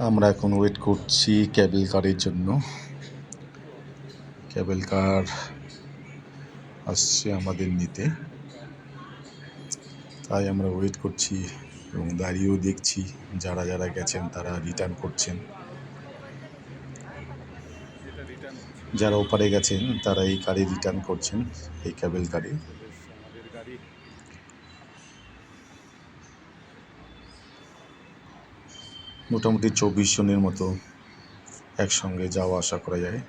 আমরা এখন ওয়েট করছি ক্যাবেল কারের জন্য। ক্যাবেল কার আসছে আমাদের নিতে, তাই আমরা ওয়েট করছি এবং দাঁড়িয়েও দেখছি যারা যারা গেছেন তারা রিটার্ন করছেন। যারা ওপারে গেছেন তারা এই কারে রিটার্ন করছেন, এই ক্যাবেল কারে। মোটামুটি 24 জনের মতো একসঙ্গে যাওয়া আসা করা যায়।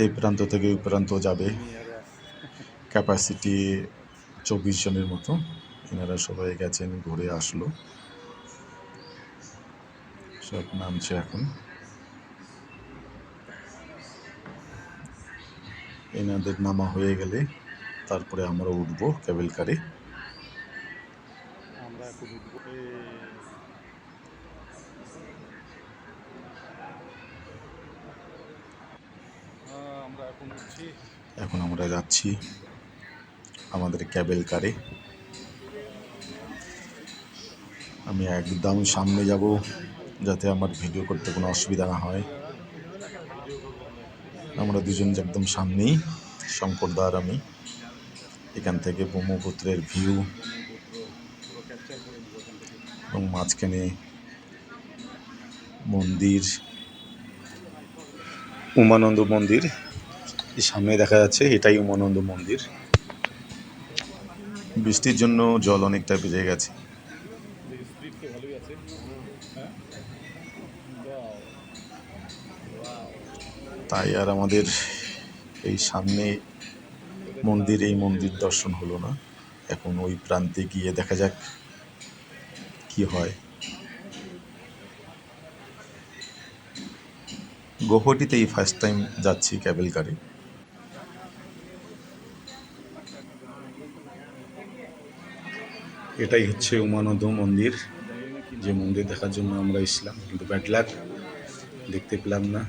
এই প্রান্ত থেকে ওই প্রান্ত যাবে, ক্যাপাসিটি 24 জনের মতো। এনারা সবাই গেছেন, ঘুরে আসলো, সব নামছে এখন। এনাদের নামা হয়ে গেলে তারপরে আমরা উঠবো ক্যাবেল কারে। এখন আমরা যাচ্ছি আমাদের ক্যাবেল কারে। আমি একদম সামনে যাব যাতে আমার ভিডিও করতে কোনো অসুবিধা না হয়। আমরা দুজন একদম সামনেই, শঙ্করদা আর আমি। এখান থেকে ব্রহ্মপুত্রের ভিউ এবং মাঝখানে মন্দির, উমানন্দ মন্দির। এই সামনে দেখা যাচ্ছে এটাই উমানন্দ মন্দির। বৃষ্টির জন্য জল অনেকটা বেড়ে গেছে। তাই আর আমাদের এই সামনে মন্দির, এই মন্দির দর্শন হলো না। এখন ওই প্রান্তে গিয়ে দেখা যাক কি হয়। গৌহাটিতে এই ফার্স্ট টাইম যাচ্ছি ক্যাবেল কারে। এটাই হচ্ছে উমানন্দ মন্দির, যে মন্দির দেখার জন্য আমরা এসেছিলাম, কিন্তু ব্যাড লাক, দেখতে পেলাম না।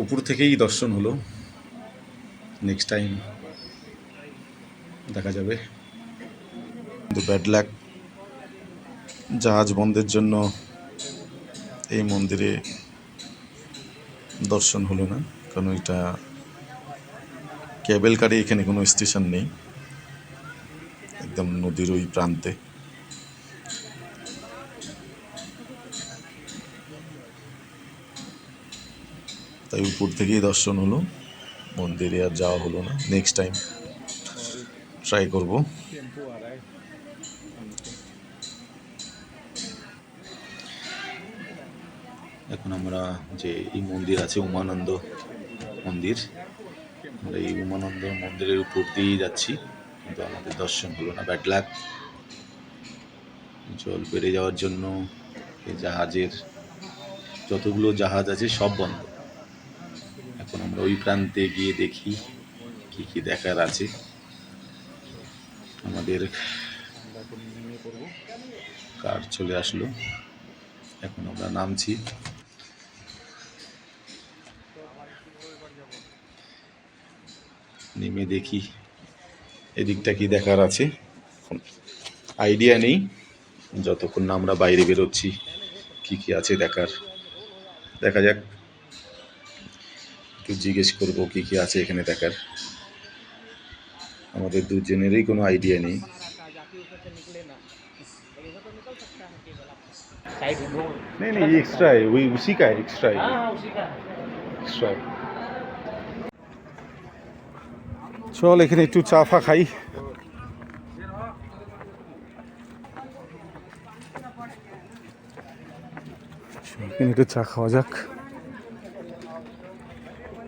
উপর থেকেই দর্শন হলো, নেক্সট টাইম দেখা যাবে। কিন্তু ব্যাড লাক, জাহাজ বন্ধের জন্য এই মন্দিরে দর্শন হলো না, কারণ এটা ক্যাবেল কারে এখানে কোনো স্টেশন নেই, একদম নদীর ওই প্রান্তে। তাই উপর থেকেই দর্শন হলো, মন্দিরে আর যাওয়া হলো না। নেক্সট টাইম ট্রাই করব। এখন আমরা যে এই মন্দির আছে উমানন্দ মন্দির, আমরা এই উমানন্দ মন্দিরের উপর দিয়েই যাচ্ছি, কিন্তু আমাদের দর্শন হলো না, ব্যাড লাক। জল বেড়ে যাওয়ার জন্য এই জাহাজের যতগুলো জাহাজ আছে সব বন্ধ। এখন আমরা ওই প্রান্তে গিয়ে দেখি কি কি দেখার আছে। আমাদের কার চলে আসলো, এখন আমরা নামছি। নেমে দেখি এদিকটা কি দেখার আছে, আইডিয়া নেই। যতক্ষণ না আমরা বাইরে বেরোচ্ছি কি কি আছে দেখার, দেখা যাক। একটু জিজ্ঞেস করবো কি কি আছে এখানে দেখার। আমাদের দুজনেরই কোনো আইডিয়া নেই। नहीं नहीं ये एक्स्ट्रा है, वही उसी का है, एक्स्ट्रा है, एक्स्ट्रा है। চল এখানে একটু চা ফা খাই। এখানে একটু চা খাওয়া যাক।